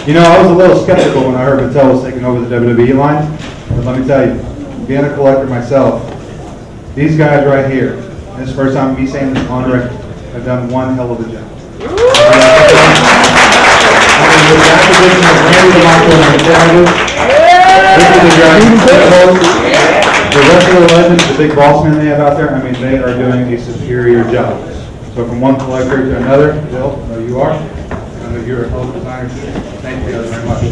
You know, I was a little skeptical when I heard Mattel was taking over the WWE line, but let me tell you, being a collector myself, these guys right here, and this is the first time me saying this on record, have done one hell of a job. With the acquisition of Randy the Macho Man, this is the guy, the rest of the legends, the big boss men they have out there, I mean, they are doing a superior job. So from one collector to another, Bill, I know you are. I know you're a hell of a designer too. Thank you guys very much.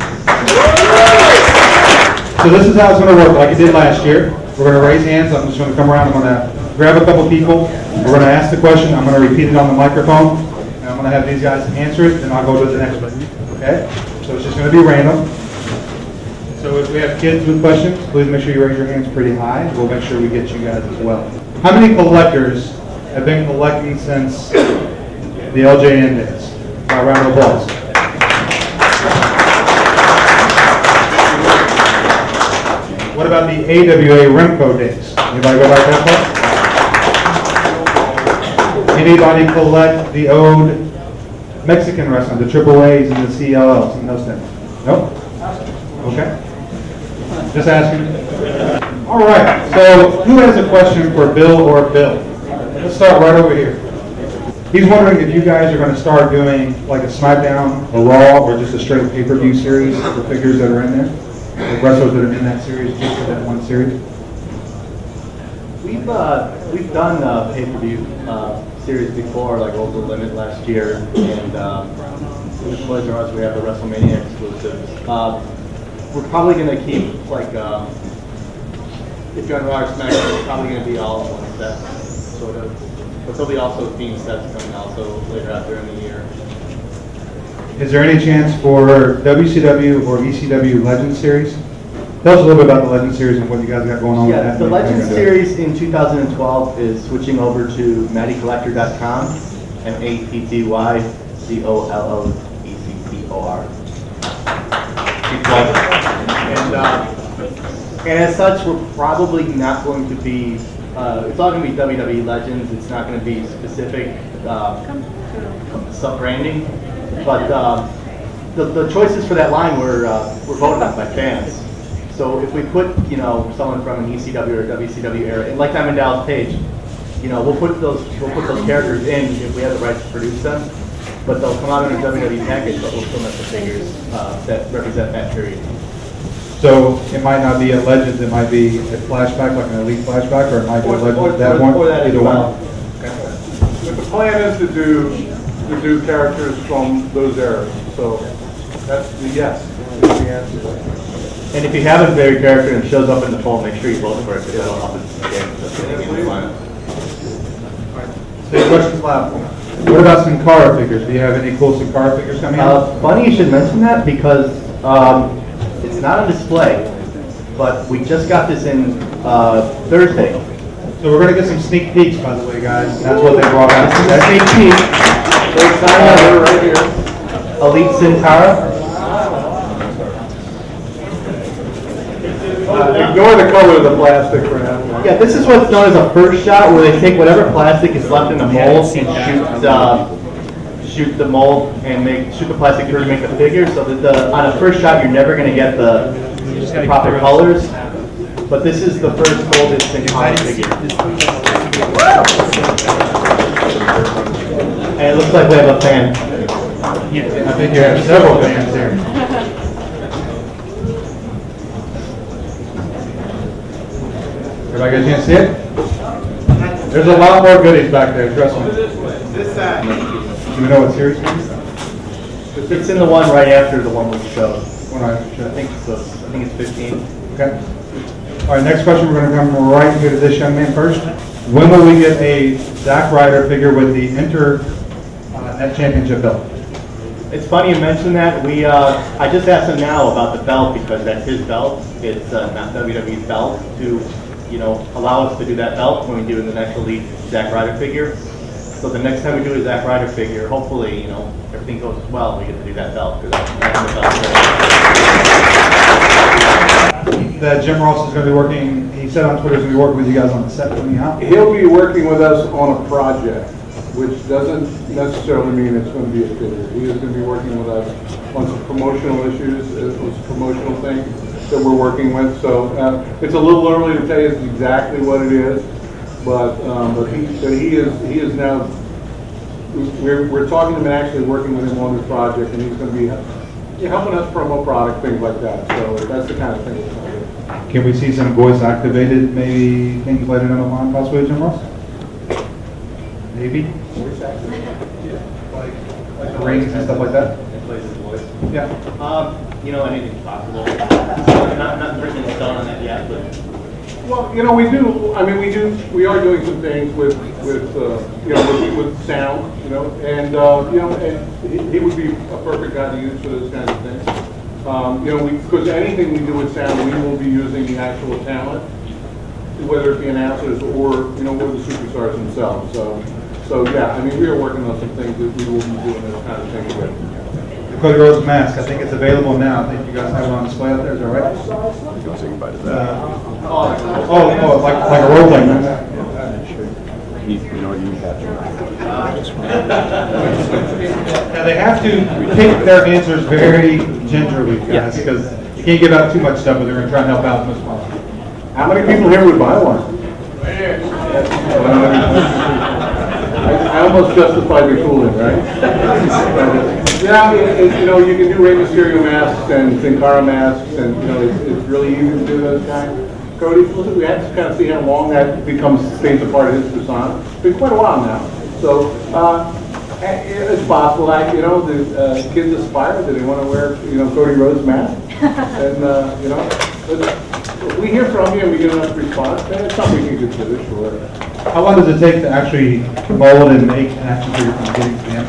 So this is how it's going to work, like it did last year. We're going to raise hands. I'm just going to come around. I'm going to grab a couple people. We're going to ask the question. I'm going to repeat it on the microphone. And I'm going to have these guys answer it, and I'll go to the next one. Okay? So it's just going to be random. So if we have kids with questions, please make sure you raise your hands pretty high. We'll make sure we get you guys as well. How many collectors have been collecting since the LJN days? A round of applause. What about the AWA Remco days? Anybody go back that far? Anybody collect the old Mexican wrestling, the AAAs and the CLLs and those things? Nope? Okay. Just asking. All right, so who has a question for Bill or Bill? Let's start right over here. He's wondering if you guys are going to start doing like a SmackDown, a Raw, or just a straight pay-per-view series of the figures that are in there? The wrestlers that are in that series, just for that one series? We've done pay-per-view series before, like Over the Limit last year, and with Toys R Us we have the WrestleMania exclusives. We're probably going to keep like if you're on Raw or SmackDown, it's probably going to be all in one set, sort of. But there'll be also theme sets coming also later out during the year. Is there any chance for WCW or ECW Legend Series? Tell us a little bit about the Legend Series and what you guys got going on with that. Yeah, the Legend Series in 2012 is switching over to mattycollector.com, MATTYCOLLECCOR. And as such, we're probably not going to be, it's all going to be WWE Legends. It's not going to be specific sub-branding. But the choices for that line were voted on by fans. So if we put, someone from an ECW or WCW era, and like Diamond Dallas Page, we'll put those characters in if we have the rights to produce them. But they'll come out in a WWE package, but we'll still have the figures that represent that period. So it might not be a Legends, it might be a flashback, like an elite flashback, or it might be a Legends, that one, either one. But the plan is to do characters from those eras. So that's the yes. That's the answer. And if you have a favorite character and it shows up in the poll, make sure you vote for it because it'll help us get the lineup. So your question's loud. What about Sin Cara figures? Do you have any cool Sin Cara figures coming out? Funny you should mention that because it's not on display, but we just got this in Thursday. So we're going to get some sneak peeks, by the way, guys. That's what they brought out. This is a sneak peek. They're excited right here. Elite Sin Cara. Ignore the color of the plastic for now. Yeah, this is what's known as a first shot, where they take whatever plastic is left in the mold and shoot the mold and shoot the plastic through to make the figure. So that on a first shot, you're never going to get the proper colors. But this is the first molded Sin Cara figure. And it looks like we have a fan. I think you have several fans here. Everybody get a chance to see it? There's a lot more goodies back there, trust me. This side. Do we know what series it is? It's in the one right after the one we showed. One I I think it's 15. Okay. All right, next question. We're going to come right here to this young man first. When will we get a Zack Ryder figure with the Internet Championship belt? It's funny you mentioned that. I just asked him now about the belt because that's his belt. It's not WWE's belt to, allow us to do that belt when we do the next Elite Zack Ryder figure. So the next time we do a Zack Ryder figure, hopefully, everything goes well, we get to do that belt because that's the belt. That Jim Ross is going to be working, he said on Twitter he's going to be working with you guys on the set coming out. He'll be working with us on a project. which doesn't necessarily mean it's going to be a figure. He is going to be working with us on some promotional issues, some promotional things that we're working with. So it's a little early to tell you exactly what it is, but he is now. We're talking to him and actually working with him on this project, and he's going to be helping us promote product, things like that. So that's the kind of thing we're going to do. Can we see some voice activated, maybe things later down the line, possibly, Jim Ross? Maybe? Voice activated? Yeah. Like Rings and stuff like that? It plays his voice. Yeah. Anything's possible. Not written in stone on that yet, but. Well, we do. I mean, we are doing some things with sound, and he would be a perfect guy to use for those kinds of things. Because anything we do with sound, we will be using the actual talent, whether it be announcers or the superstars themselves. So yeah, I mean, we are working on some things that we will be doing those kind of things with. Cody Rhodes mask, I think it's available now. I think you guys have it on display out there, is that right? Like a role playing mask. Now they have to pick their answers very gingerly, guys, because you can't give out too much stuff, but they're going to try and help out as much as possible. How many people here would buy one? I almost justified your fooling, right? Yeah, you can do Rey Mysterio masks and Sin Cara masks, and it's really easy to do those guys. Cody, we have to kind of see how long that stays a part of his persona. It's been quite a while now, so it's possible that the kids aspire that they want to wear Cody Rhodes mask, and we hear from you and we get enough response, and it's something we can consider, sure. How long does it take to actually mold and make an action figure from beginning to the end?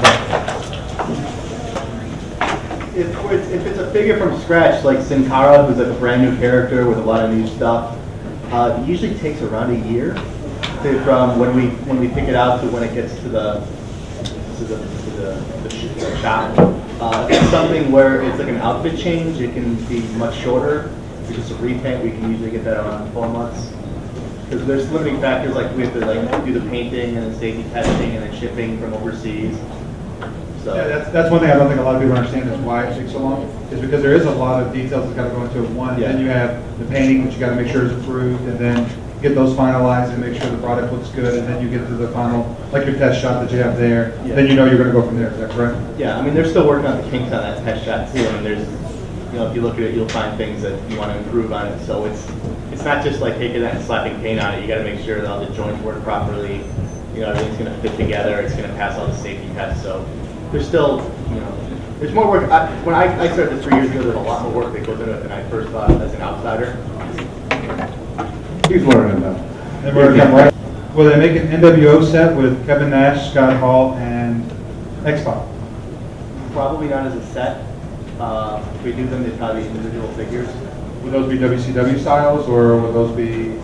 If it's a figure from scratch, like Sin Cara, who's like a brand new character with a lot of new stuff, it usually takes around a year from when we pick it out to when it gets to the shop. If it's something where it's like an outfit change, it can be much shorter. If it's just a repaint, we can usually get that around 4 months. Because there's limiting factors, like we have to do the painting and then safety testing and then shipping from overseas. So Yeah, that's one thing I don't think a lot of people understand is why it takes so long, is because there is a lot of details that got to go into it. One, Yeah. then you have the painting, which you got to make sure is approved, and then get those finalized and make sure the product looks good, and then you get to the final, like your test shot that you have there. Yeah. Then you're going to go from there. Is that correct? yeah, I mean they're still working on the kinks on that test shot too. I mean there's, if you look at it, you'll find things that you want to improve on it. So it's not just like taking that and slapping paint on it. You got to make sure that all the joints work properly. Everything's going to fit together. It's going to pass all the safety tests. So there's still, there's more work. When I started this 3 years ago, there's a lot more work that goes into it than I first thought as an outsider. He's learning now. And we're gonna come right. Will they make an NWO set with Kevin Nash, Scott Hall, and X-Pac? Probably not as a set. If we do them, they'd probably be individual figures. Would those be WCW styles, or would those be?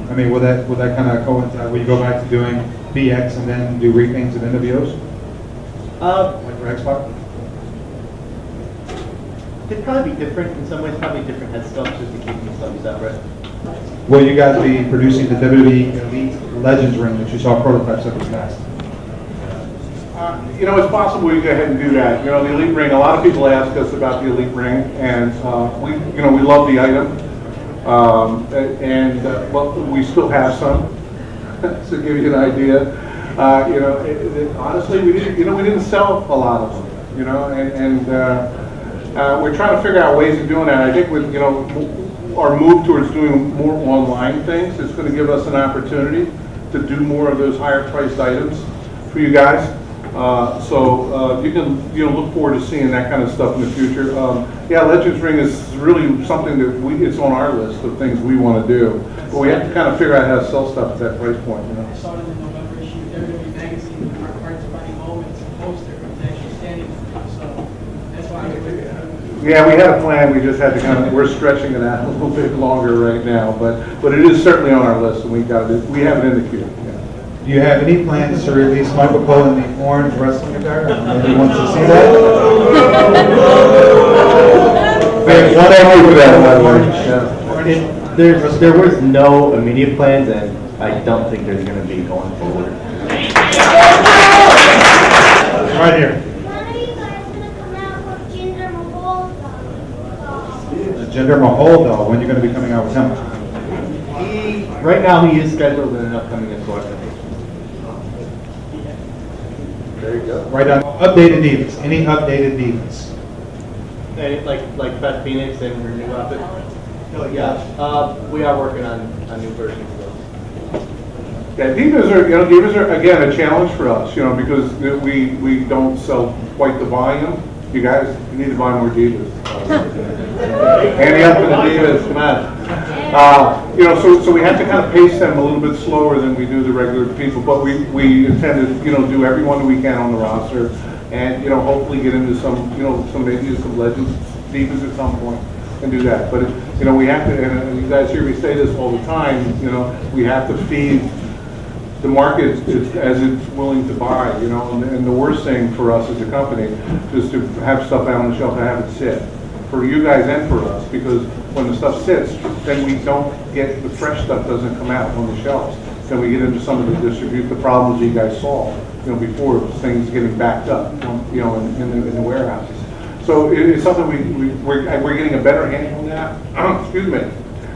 I mean, would that kind of coincide? Will you go back to doing BX and then do repaints of NWOs? Like for X-Pac? They'd probably be different in some ways. Probably different head sculpts just to keep them something separate. Will you guys be producing the WWE Elite Legends ring that you saw prototypes of in the past? It's possible we go ahead and do that. The Elite ring. A lot of people ask us about the Elite ring, and we love the item, but we still have some. To give you an idea, honestly, we didn't sell a lot of them. And we're trying to figure out ways of doing that. I think with our move towards doing more online things is going to give us an opportunity to do more of those higher priced items for you guys. So you can look forward to seeing that kind of stuff in the future. Legends Ring is really something that it's on our list of things we want to do, but we have to kind of figure out how to sell stuff at that price point. I saw it in the November issue of WWE magazine, our heart-defining moments poster was actually standing with me, so that's why Yeah, we had a plan. We just had to we're stretching it out a little bit longer right now, but it is certainly on our list, and we have it in the queue. Yeah. Do you have any plans to release Michael Cole in the orange wrestling attire? Anybody wants to see that? Thank you for that, by the way. There was no immediate plans, and I don't think there's going to be going forward. Right here. When are you guys gonna come out with Jinder Mahal? Jinder Mahal, though, when are you going to be coming out with him? Right now, he is scheduled in an upcoming assortment. There you go. Right on. Updated Divas. Any updated Divas? And like Beth Phoenix and her new outfit. Oh yeah. We are working on new versions of those. Yeah, divas are again a challenge for us, because we don't sell quite the volume. You guys need to buy more divas. Handy up for the divas, come on. So we have to kind of pace them a little bit slower than we do the regular people, but we intend to do everyone that we can on the roster, and hopefully get into some maybe some legends divas at some point and do that. But we have to, and you guys hear me say this all the time. We have to feed the market as it's willing to buy, and the worst thing for us as a company is to have stuff out on the shelf and have it sit. For you guys and for us, because when the stuff sits, then we don't get, the fresh stuff doesn't come out on the shelves. Then we get into some of the problems you guys saw, before, things getting backed up, in the warehouses. So it's something we're getting a better handle now. Excuse me.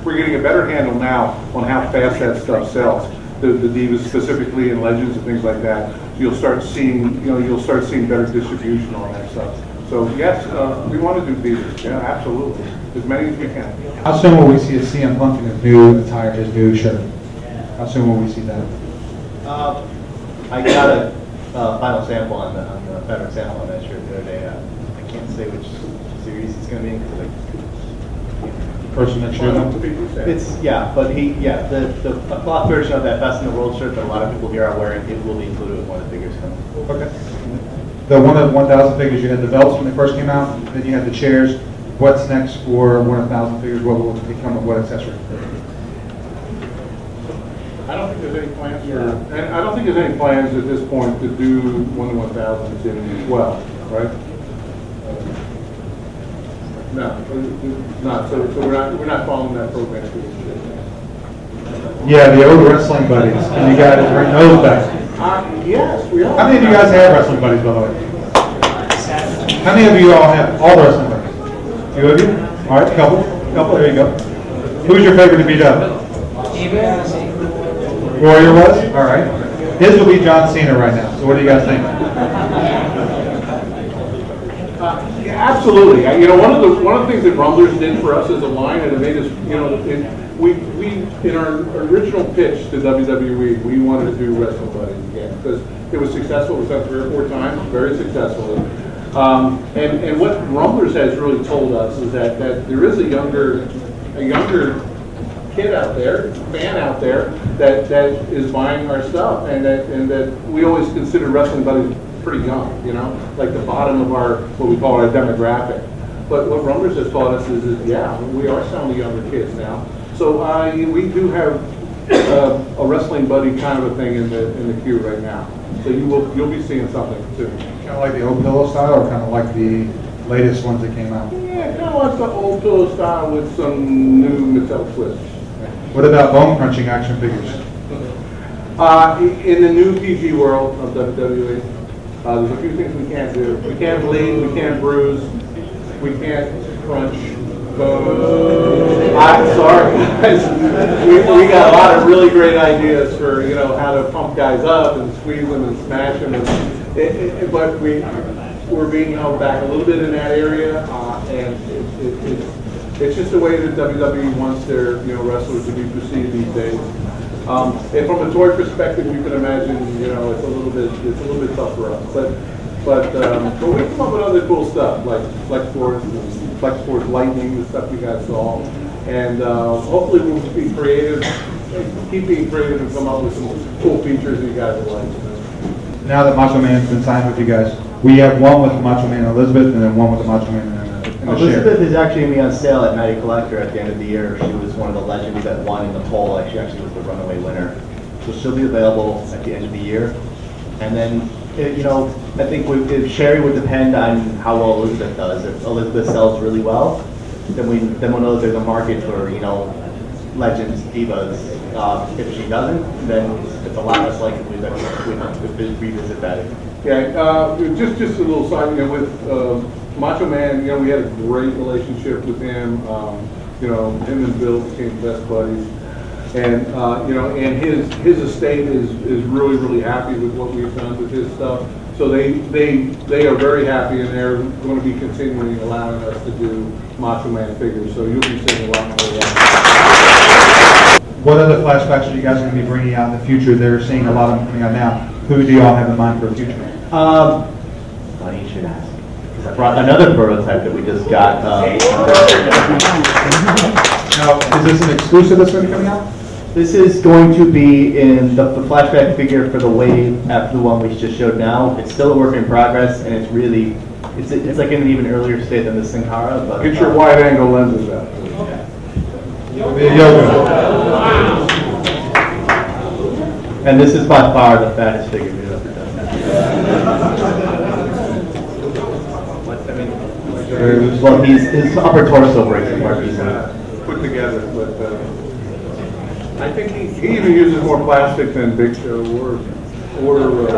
We're getting a better handle now on how fast that stuff sells. The Divas specifically and Legends and things like that. You'll start seeing better distribution on that stuff. So yes, we want to do Divas. Yeah, absolutely, as many as we can. How soon will we see a CM Punk in his new attire, his new shirt? How soon will we see that? I got a final sample on the fabric sample on that shirt the other day. I can't say which series it's going to be in because Person next year, though? but the cloth version of that Best in the World shirt that a lot of people here are wearing, it will be included with one of the figures coming. Okay. The one of 1,000 figures, you had the belts when they first came out, then you had the chairs. What's next for 1,000 figures? What will become of what accessory? I don't think there's any plans and I don't think there's any plans at this point to do 1/1000s in well, right? No, not. So we're not following that program. Yeah, the old wrestling buddies. And you guys bring those back. Yes, we are. How many of you guys have wrestling buddies, by the way? How many of you all have all the wrestling buddies? Few of you? All right, couple, there you go. Who's your favorite to beat up? Warrior was? All right. His will be John Cena right now. So what do you guys think? Yeah, absolutely. One of the things that Rumblers did for us as a line, and it made us, we in our original pitch to WWE, we wanted to do Wrestling Buddies again because it was successful. It was done 3 or 4 times, very successfully. And what Rumblers has really told us is that there is a younger kid out there, fan out there that is buying our stuff, and that we always consider Wrestling Buddies pretty young, like the bottom of our, what we call our demographic. But what Rumblers has taught us is yeah, we are selling to younger kids now. So we do have a Wrestling Buddy kind of a thing in the queue right now. So you'll be seeing something soon. Kind of like the old pillow style, or kind of like the latest ones that came out? Yeah, kind of like the old pillow style with some new Mattel twists. What about bone crunching action figures? In the new PG world of WWE, there's a few things we can't do. We can't bleed, we can't bruise, we can't crunch bones. I'm sorry, guys. We got a lot of really great ideas for how to pump guys up and squeeze them and smash them, but we're being held back a little bit in that area, and it's just the way that WWE wants their wrestlers to be perceived these days. And from a toy perspective, you can imagine it's a little bit tough for us. But we come up with other cool stuff like Flex Force Lightning, the stuff you guys saw, and hopefully we'll be creative, keep being creative, and come up with some cool features that you guys will like. Now that Macho Man's been signed with you guys, we have one with the Macho Man Elizabeth, and then one with the Macho Man in the Elizabeth is actually going to be on sale at Matty Collector at the end of the year. She was one of the legends that won in the poll. She actually was the runaway winner. So she'll be available at the end of the year. And then, I think if Sherry would depend on how well Elizabeth does. If Elizabeth sells really well, then we'll know that there's a market for, legends, divas, If she doesn't, then it's a lot less likely that we have to revisit that. Yeah, just a little side, with Macho Man, we had a great relationship with him. Him and Bill became best buddies. And, and his estate is really, really happy with what we've done with his stuff. So they are very happy, and they're going to be continuing allowing us to do Macho Man figures. So you'll be seeing a lot more of that. What other flashbacks are you guys going to be bringing out in the future? They're seeing a lot of them coming out now. Who do y'all have in mind for the future? Funny you should ask. I brought another prototype that we just got. Now, is this an exclusive that's going to be coming out? This is going to be in the flashback figure for the wave after the one we just showed now. It's still a work in progress, and it's really, it's like in an even earlier state than the Sin Cara. But Get your wide angle lenses out. And this is by far the fattest figure we've ever done. Well, his upper torso breaks apart easily. Put together, but I think he even uses more plastic than Big Show or I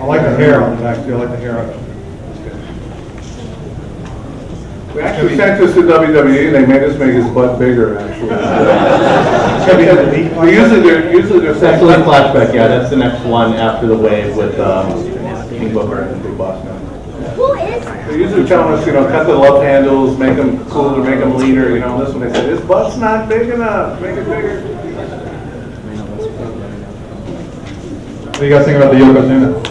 like the hair on the back too. I like the hair on it. we actually sent this to WWE, and they made us make his butt bigger, actually. It's going to be in the league. Usually they're That's the flashback, yeah. That's the next one after the wave with King Booker and Big Boss Man. Who is? They're usually telling us, cut the love handles, make them cooler, make them leaner. This one they said, this butt's not big enough, make it bigger. What do you guys think about the Yokozuna?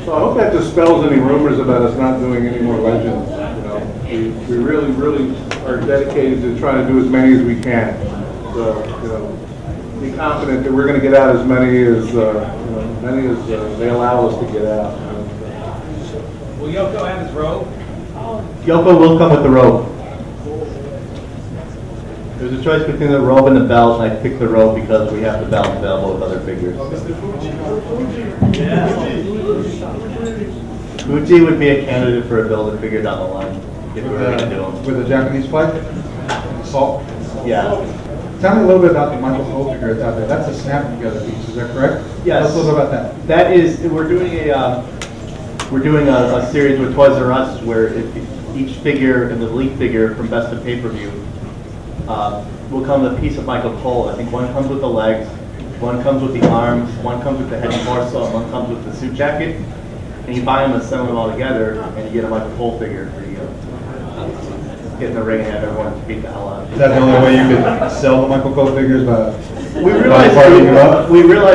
So I hope that dispels any rumors about us not doing any more legends. We really, really are dedicated to trying to do as many as we can. So, be confident that we're going to get out as many as they allow us to get out. Will Yoko have his robe? Yoko will come with the robe. There's a choice between the robe and the belt, and I picked the robe because we have the belt available with other figures. Fuji would be a candidate for a build-a figure down the line if we were going to do them. With the Japanese flag? Salt? Yeah. Tell me a little bit about the Michael Cole figure that's out there. That's a snap together piece, is that correct? Yes. Tell us a little bit about that. That is, we're doing a series with Toys R Us where each figure and the elite figure from Best of Pay-Per-View will come with a piece of Michael Cole. I think one comes with the legs, one comes with the arms, one comes with the head and torso, and one comes with the suit jacket. And you buy them and assemble them all together, and you get a Michael Cole figure for you. Get in the ring and have everyone beat the hell out of you. Is that the only way you could sell the Michael Cole figures? We realized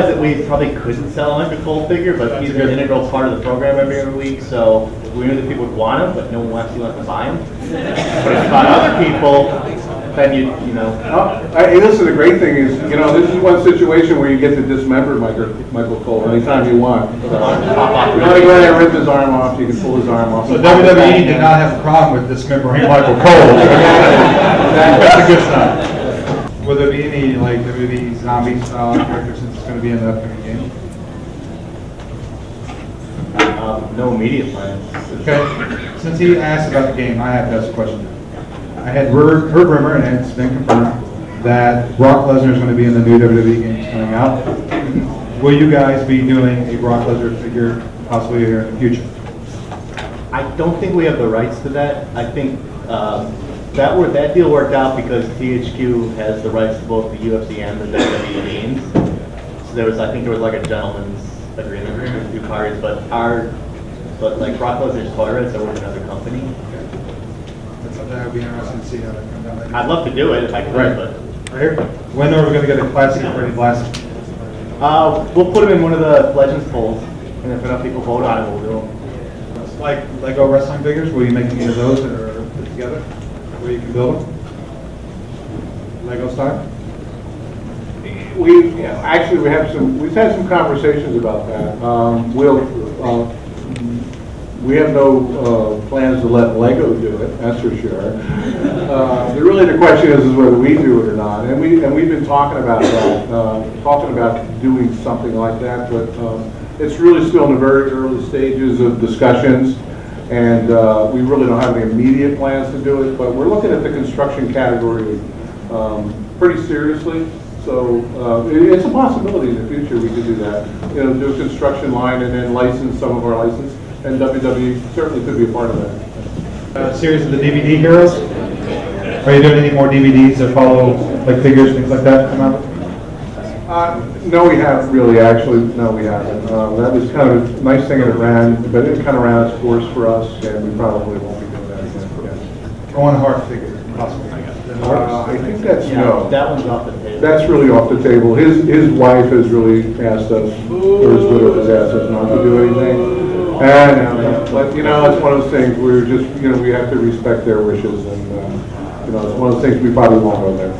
that we probably couldn't sell a Michael Cole figure, but he's an integral part of the program every week, so we knew that people would want him, but no one actually wanted to buy him. But if you buy other people, then Listen, the great thing is, this is one situation where you get to dismember Michael Cole anytime you want. You want to go ahead and rip his arm off, you can pull his arm off. So WWE did not have a problem with dismembering Michael Cole. That's a good sign. Will there be any WWE zombie style characters since it's going to be in the upcoming game? No immediate plans. Okay. Since he asked about the game, I have to ask a question. I had heard rumor, and it's been confirmed, that Brock Lesnar is going to be in the new WWE games coming out. Will you guys be doing a Brock Lesnar figure possibly here in the future? I don't think we have the rights to that. I think that deal worked out because THQ has the rights to both the UFC and the WWE games. So I think there was like a gentleman's agreement between the two parties, but like Brock Lesnar's toy rights are with another company. That's something that would be interesting to see how that comes out. I'd love to do it if I could, but Right here. When are we going to get a classic for any blast? we'll put them in one of the Legends polls, and if enough people vote on it, we'll do them. Like Lego wrestling figures, will you make any of those that are put together where you can build them? Lego style? We've had some conversations about that. We have no plans to let Lego do it, that's for sure. The question is whether we do it or not, and we've been talking about that, talking about doing something like that, but it's really still in the very early stages of discussions. And we really don't have any immediate plans to do it, but we're looking at the construction category pretty seriously. So it's a possibility in the future we could do that. You know, do a construction line and then license some of our license. And WWE certainly could be a part of that. Series of the DVD heroes. Are you doing any more DVDs that follow like figures, things like that come out? No, we haven't really. Actually, no, we haven't. That was kind of a nice thing that it ran, but it kind of ran its course for us, and we probably won't be doing that again. Owen Hart figure, possibly. I think that's no. That one's off the table. That's really off the table. His wife has really asked us, or his widow has asked us not to do anything. And but you know, it's one of those things we're just, you know, we have to respect their wishes, and you know, it's one of those things we probably won't go there.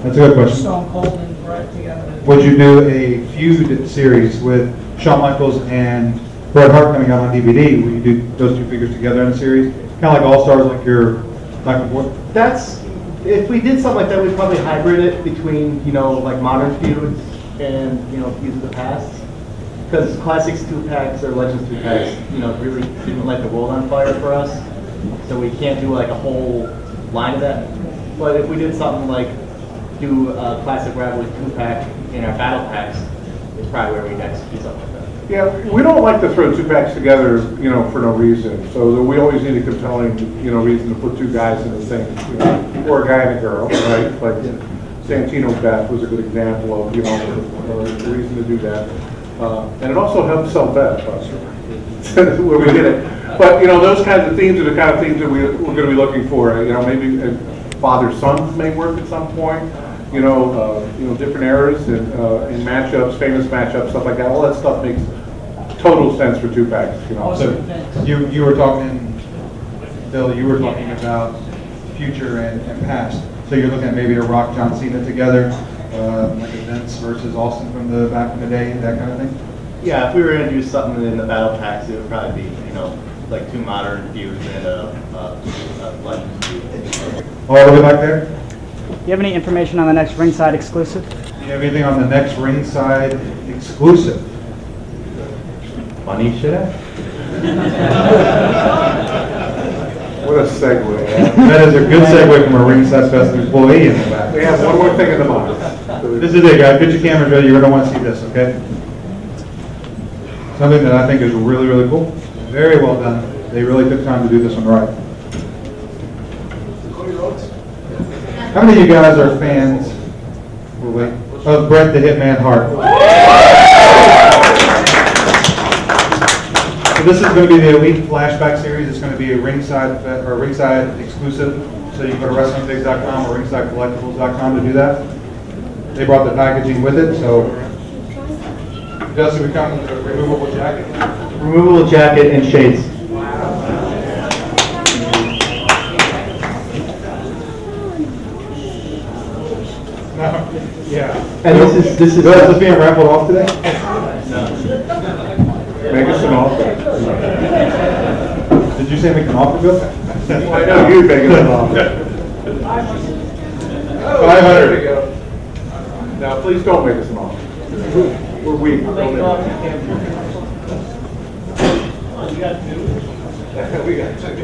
That's a good question. Stone Cold and Bret together. Would you do a feud series with Shawn Michaels and Bret Hart coming out on DVD? Would you do those two figures together in a series? Kind of like All Stars, like your back and forth? That's, if we did something like that, we'd probably hybrid it between, you know, like modern feuds and, you know, feuds of the past. Because Classics 2-packs or Legends 2-packs, you know, really didn't light the world on fire for us. So we can't do like a whole line of that. But if we did something like do a Classic Rivalry 2-pack in our battle packs, it's probably where we'd execute something like that. Yeah, we don't like to throw 2-packs together, you know, for no reason. So we always need a compelling, you know, reason to put two guys in the same, you know, or a guy and a girl, right? Like Santino Beth was a good example of, you know, a reason to do that. And it also helps sell Beth, where we did it. But, you know, those kinds of themes are the kind of themes that we're going to be looking for. You know, maybe father-son may work at some point. You know, different eras and in matchups, famous matchups, stuff like that. All that stuff makes total sense for 2-packs. You know, So you were talking, Bill. You were talking about future and past. So you're looking at maybe a Rock John Cena together, like a Vince versus Austin from the back in the day, that kind of thing. Yeah, if we were going to do something in the battle packs, it would probably be, you know, like two modern feuds and a Legends feud. All the way back there. Do you have any information on the next Ringside exclusive? Do you have anything on the next Ringside exclusive? Funny shit. what a segue. That is a good segue from a Ringside Fest employee in the back. We have one more thing in the box. This is it, guys. Get your cameras ready. You're going to want to see this, okay? Something that I think is really, really cool. Very well done. They really took time to do this one right. How many of you guys are fans of Bret the Hitman Hart? So this is going to be the Elite Flashback series. It's going to be a Ringside exclusive. So you can go to WrestlingPigs.com or RingsideCollectibles.com to do that. They brought the packaging with it. So Justin, we come with a removable jacket. Removable jacket and shades. Yeah. And this is Is this being raffled off today? Make us an offer. Did you say make an offer, Bill? I know you're making an offer. 500. Now, please don't make us an offer. We're weak. Don't make we got two.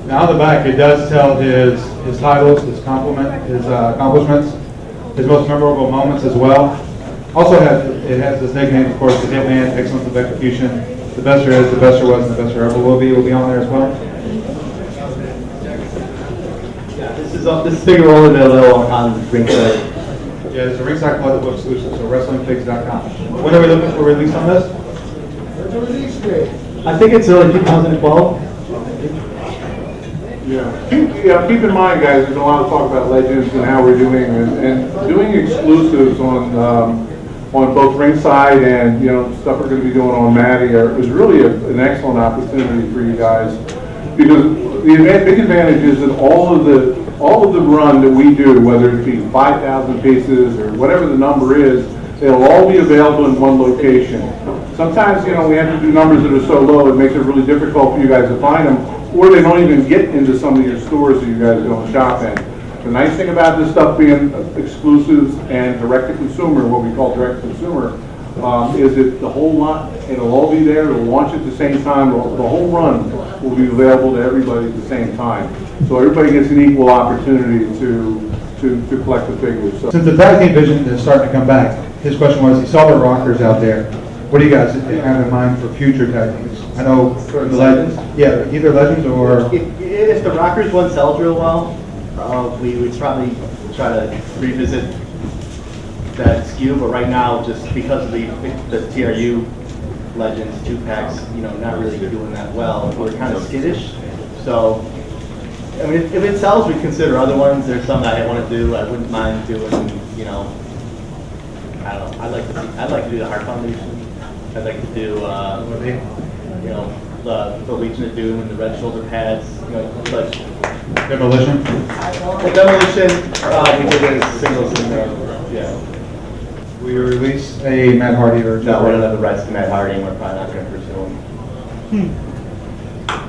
Now on the back, it does tell his titles, his accomplishments, his most memorable moments as well. Also it has his nickname, of course, the Hitman, Excellence of Execution, the best there is, the best there was, and the best there ever will be on there as well. Yeah, this is big rolling available on Ringside. Yeah, it's a Ringside Collectible exclusive, so WrestlingPigs.com. When are we looking for release on this? Where's the release date? I think it's early 2012. Yeah, keep in mind, guys, there's a lot of talk about Legends and how we're doing, and doing exclusives on both Ringside and, you know, stuff we're going to be doing on Matty is really an excellent opportunity for you guys, because the big advantage is that all of the run that we do, whether it be 5,000 pieces or whatever the number is, they'll all be available in one location. Sometimes, you know, we have to do numbers that are so low, it makes it really difficult for you guys to find them, or they don't even get into some of your stores that you guys don't shop in. The nice thing about this stuff being exclusives and direct-to-consumer, what we call direct-to-consumer, Is it the whole lot, it'll all be there, it'll launch at the same time, the whole run will be available to everybody at the same time. So everybody gets an equal opportunity to collect the figures. So Since the tag team vision is starting to come back, his question was, he saw the Rockers out there. What do you guys have in mind for future tag teams? I know the Legends. Yeah, either Legends or... If the Rockers one sells real well, we would probably try to revisit that SKU, but right now, just because of the TRU Legends 2-packs, not really doing that well, we're kind of skittish. So, I mean, if it sells, we'd consider other ones. There's some that I want to do. I wouldn't mind doing, I don't know. I'd like to do the Heart Foundation. I'd like to do, the Legion of Doom and the red shoulder pads, but Demolition? the Demolition, we did it as singles in there, yeah. Will you release a Matt Hardy or... No, we don't have the rights to Matt Hardy, and we're probably not going to pursue him.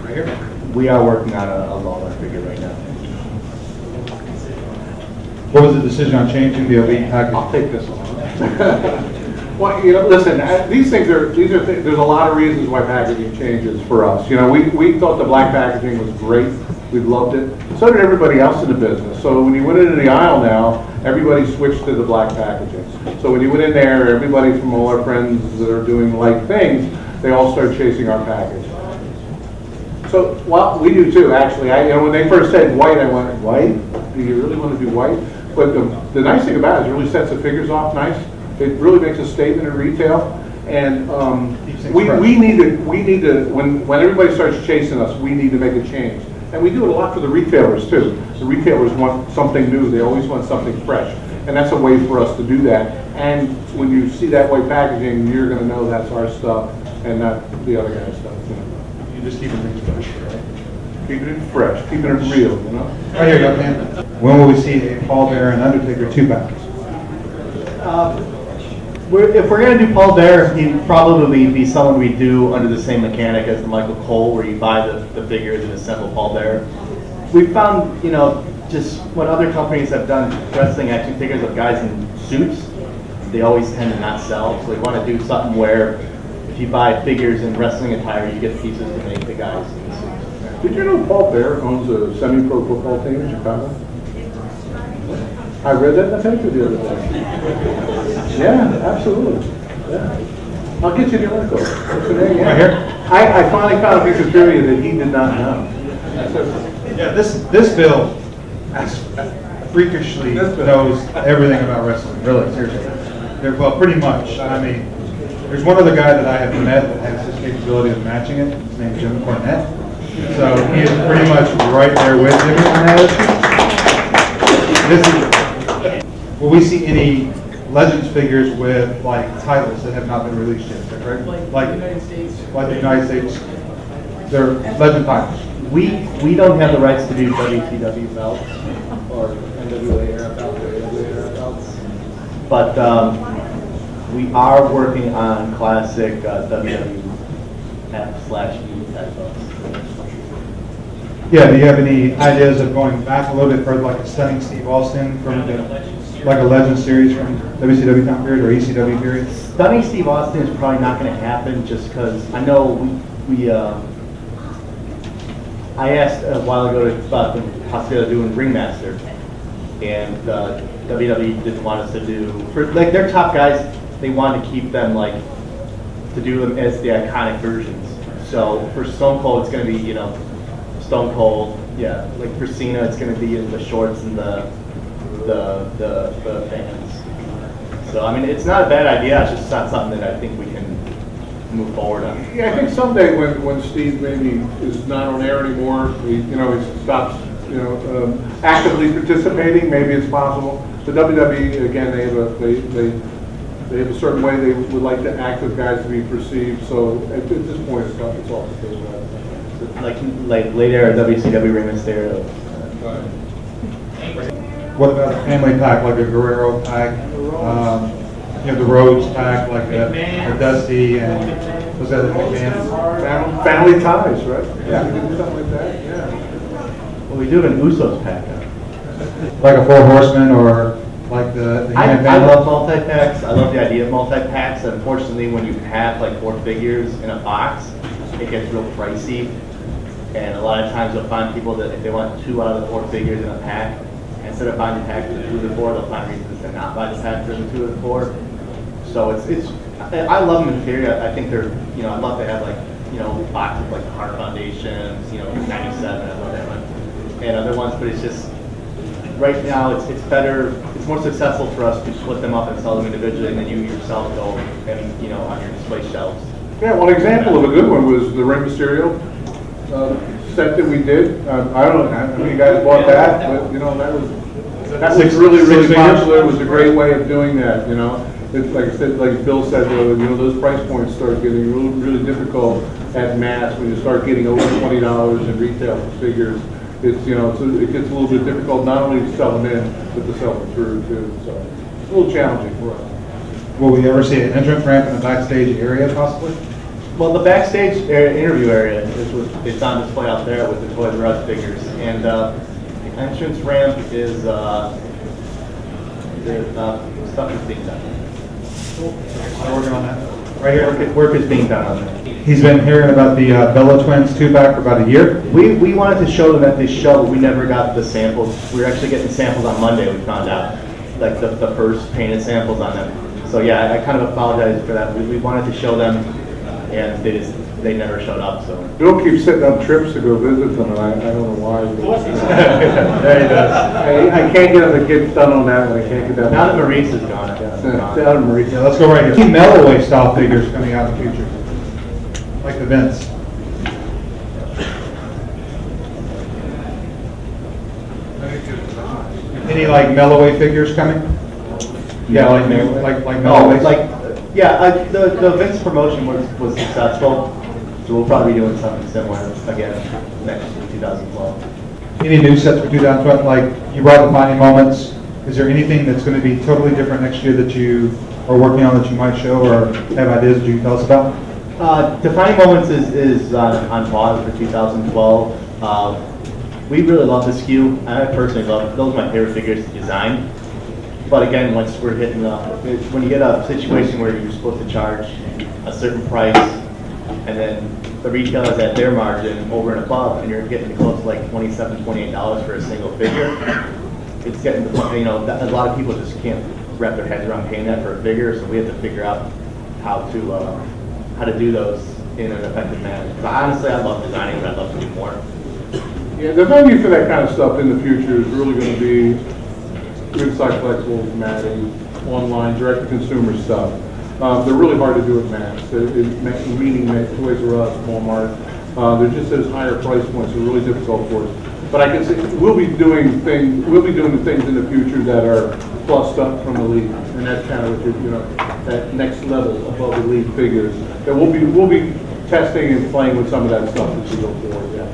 Right here? We are working on a Lawler figure right now. What was the decision on changing the Elite package? I'll take this one. Well, listen, these things there's a lot of reasons why packaging changes for us. We thought the black packaging was great. We loved it. So did everybody else in the business. So when you went into the aisle now, everybody switched to the black packaging. So when you went in there, everybody from all our friends that are doing like things, they all started chasing our package. So, well, we do too, actually. When they first said white, I went, white? Do you really want to do white? But the nice thing about it is it really sets the figures off nice. It really makes a statement in retail. And we need to, when everybody starts chasing us, we need to make a change. And we do it a lot for the retailers too. The retailers want something new. They always want something fresh. And that's a way for us to do that. And when you see that white packaging, you're going to know that's our stuff and not the other guy's stuff. You're just keeping things fresh, right? Keeping it fresh, keeping it real, Right here, young man. When will we see a Paul Bearer and Undertaker 2-packs? If we're going to do Paul Bearer, he'd probably be someone we do under the same mechanic as the Michael Cole, where you buy the figures and assemble Paul Bearer. We found, just when other companies have done wrestling action figures of guys in suits, they always tend to not sell. So we want to do something where if you buy figures in wrestling attire, you get pieces to make the guys in the suits. Did you know Paul Bearer owns a semi-pro football team in Chicago? I read that in the paper the other day. Yeah, absolutely. Yeah. I'll get you the article. Right here? I finally found a piece of trivia that he did not know. Yeah, this bill freakishly knows everything about wrestling, really, seriously. Well, pretty much. I mean, there's one other guy that I have met that has this capability of matching it. His name is Jim Cornette. So he is pretty much right there with Jimmy on that issue. Will we see any Legends figures with like titles that have not been released yet? Is that correct? Like the United States. Like the United States, they're Legend titles. We don't have the rights to do WCW belts or NWA era belts or AWA era belts, but we are working on classic WWF/E type belts. Yeah, do you have any ideas of going back a little bit further, like a Stunning Steve Austin from like a Legend series from WCW time period or ECW period? Stunning Steve Austin is probably not going to happen just because I know I asked a while ago about the possibility of doing Ringmaster, and WWE didn't want us to do, for like their top guys, they wanted to keep them like, to do them as the iconic versions. So for Stone Cold, it's going to be, Stone Cold, yeah. Like for Cena, it's going to be in the shorts and the fans. So I mean, it's not a bad idea. It's just not something that I think we can move forward on. Yeah, I think someday when Steve maybe is not on air anymore, he stops, actively participating. Maybe it's possible. The WWE again, they have a certain way they would like the active guys to be perceived. So at this point, it's all the case. Like late era WCW Ring Stereo. What about a family pack, like a Guerrero pack? The Rhodes pack, like a Dusty and was that a McMahon? Family ties, right? Yeah. We can do something like that. Yeah. Well, we do have an Usos pack. Like a Four Horsemen or Like the I He-Man love multi-packs. I love the idea of multi-packs. Unfortunately, when you have like 4 figures in a box, it gets real pricey. And a lot of times you'll find people that if they want 2 out of the 4 figures in a pack, instead of buying the pack for the 2 of the 4, they'll find reasons to not buy the pack for the 2 of the 4. So I love them in theory. I think they're, I'd love to have like, boxes like the Hart Foundations, 97, I love that one. And other ones, but it's just, right now, it's better, it's more successful for us to split them up and sell them individually, and then you yourself go and, on your display shelves. Yeah, one example of a good one was the Rey Mysterio set that we did. I don't know how many guys bought that, but that was really, really Six popular. It was a great way of doing that, It's like I said, like Bill said, those price points start getting really, really difficult at mass when you start getting over $20 in retail figures. It gets a little bit difficult not only to sell them in, but to sell them through too. So it's a little challenging for us. Will we ever see an entrance ramp in the backstage area possibly? Well, the backstage interview area it's on display out there with the Toys R Us figures, and the entrance ramp is the stuff is being done. We're working on that. Right here. Work is being done on that. He's been hearing about the Bella Twins 2-pack for about a year. We wanted to show them at this show, but we never got the samples. We were actually getting samples on Monday, we found out, like the first painted samples on them. So yeah, I kind of apologize for that. We wanted to show them, and they never showed up. So Bill keeps setting up trips to go visit them, and I don't know why. there he does. I can't get him to get done on that one. I can't get that. Now that Maurice is gone, it's Down gone. in Maurice. Yeah, let's go right here. Keep Melloway style figures coming out in the future, like the Vince. Any like Melloway figures coming? Yeah, like Melloways. The Vince promotion was successful, so we'll probably be doing something similar again next year, 2012. Any new sets for 2012? Like you brought the Defining Moments. Is there anything that's going to be totally different next year that you are working on that you might show or have ideas that you can tell us about? Defining Moments is on pause for 2012. We really love the SKU. I personally love those. Are my favorite figures to design. But again, once we're hitting when you get a situation where you're supposed to charge a certain price, and then the retailer's at their margin over and above, and you're getting close to like $27, $28 for a single figure, it's getting to the point, a lot of people just can't wrap their heads around paying that for a figure, so we have to figure out how to do those in an effective manner. But honestly, I love designing, but I'd love to do more. Yeah, the venue for that kind of stuff in the future is really going to be Ringside Collectibles, Matty, online, direct-to-consumer stuff. They're really hard to do at mass, meaning Toys R Us, Walmart. They're just at higher price points. They're really difficult for us. But I can say we'll be doing the things in the future that are plussed up from Elite, and that's kind of what that next level above Elite figures. That we'll be testing and playing with some of that stuff as we go forward. Yeah.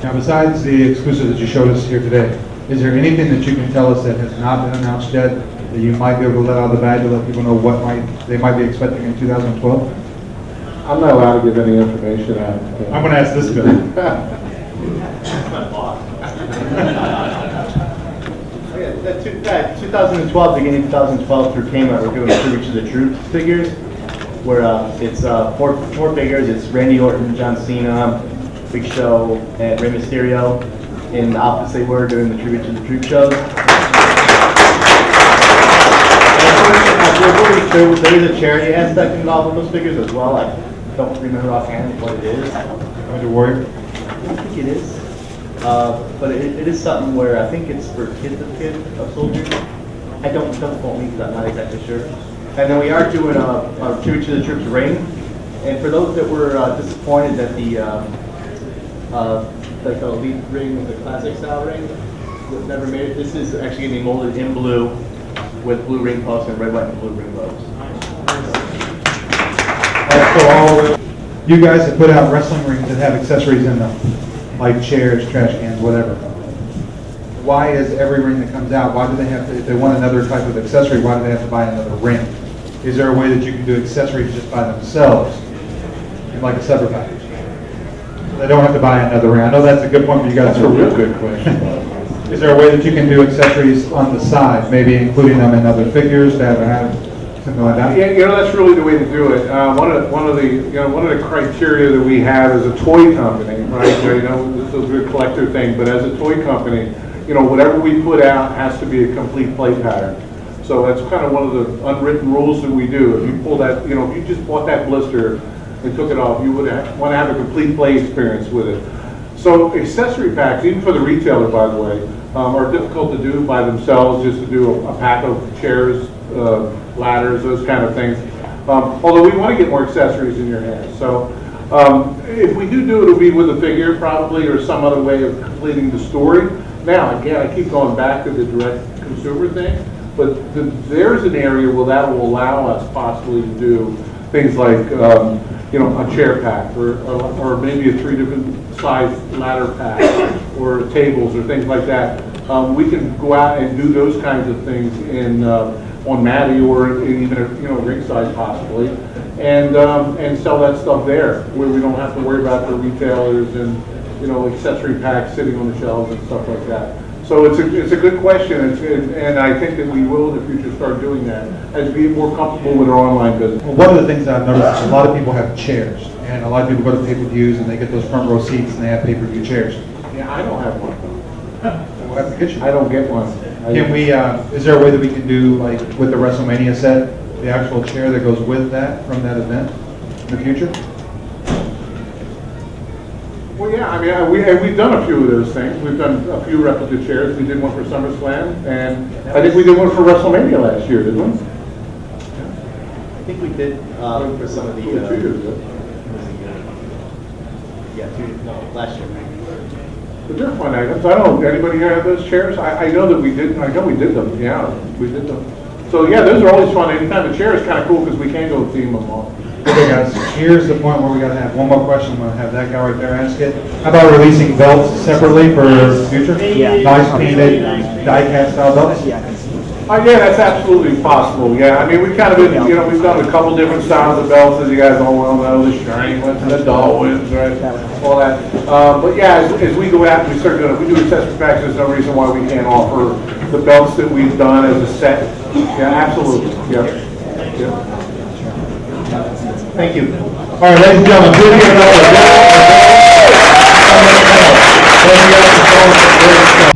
Now, besides the exclusive that you showed us here today, is there anything that you can tell us that has not been announced yet that you might be able to let out of the bag to let people know what they might be expecting in 2012? I'm not allowed to give any information out. I'm going to ask this guy. That 2012, beginning 2012 through Kmart, we're doing Tribute to the Troops figures, where it's four figures. It's Randy Orton, John Cena, Big Show, and Rey Mysterio. In the outfits they were during the Tribute to the Troop shows. There is a charity aspect involved with those figures as well. I don't remember offhand what it is. Winter Warrior? I don't think it is. But it is something where I think it's for kids of soldiers. I don't quote me because I'm not exactly sure. And then we are doing a Tribute to the Troops ring. And for those that were disappointed that the Elite ring, the classic style ring, was never made. This is actually going to be molded in blue with blue ring posts and red, white, and blue ring bows. You guys have put out wrestling rings that have accessories in them, like chairs, trash cans, whatever. Why is every ring that comes out, why do they have to, if they want another type of accessory, why do they have to buy another ring? Is there a way that you can do accessories just by themselves, in like a separate package? They don't have to buy another ring. I know that's a good point for you guys. That's a real good question. Is there a way that you can do accessories on the side, maybe including them in other figures to have something like that? Yeah, that's really the way to do it. One of the criteria that we have as a toy company, right? This is a good collector thing, but as a toy company, whatever we put out has to be a complete play pattern. So that's kind of one of the unwritten rules that we do. If you pull that, if you just bought that blister and took it off, you would want to have a complete play experience with it. So accessory packs, even for the retailer, by the way, are difficult to do by themselves, just to do a pack of chairs, ladders, those kind of things. Although we want to get more accessories in your hands. So if we do it'll be with a figure probably, or some other way of completing the story. Now, again, I keep going back to the direct consumer thing, but there's an area where that will allow us possibly to do things like, a chair pack, or maybe a 3 different size ladder pack, or tables, or things like that. We can go out and do those kinds of things on Matty, or even Ringside possibly, and sell that stuff there, where we don't have to worry about the retailers and accessory packs sitting on the shelves and stuff like that. So it's a good question, and I think that we will in the future start doing that as we get more comfortable with our online business. Well, one of the things that I've noticed is a lot of people have chairs, and a lot of people go to pay-per-views and they get those front row seats and they have pay-per-view chairs. Yeah, I don't have one. We'll have to get you. I don't get one. Can we, is there a way that we can do, like, with the WrestleMania set, the actual chair that goes with that from that event in the future? Well, yeah, I mean, we've done a few of those things. We've done a few replica chairs. We did one for SummerSlam, and I think we did one for WrestleMania last year, didn't we? I think we did for some of the. 2 years ago. Last year. But they're fun items. I don't know, anybody here have those chairs? I know that we did, I know we did them, yeah, we did them. So, yeah, those are always fun. Anytime the chair is kind of cool because we can go theme them all. Okay, guys, here's the point where we gotta have one more question. I'm gonna have that guy right there ask it. How about releasing belts separately for future? Yeah. Nice painted, die-cast style belts? Yeah, I can see. Yeah, that's absolutely possible, yeah. I mean, we've kind of been, we've done a couple different styles of belts, as you guys all well know, the shiny ones, the dull ones, right, all that. But yeah, as we go out and we start doing, we do accessory packs, there's no reason why we can't offer the belts that we've done as a set. Yeah, absolutely, yeah. Thank you. All right, ladies and gentlemen, please give it up.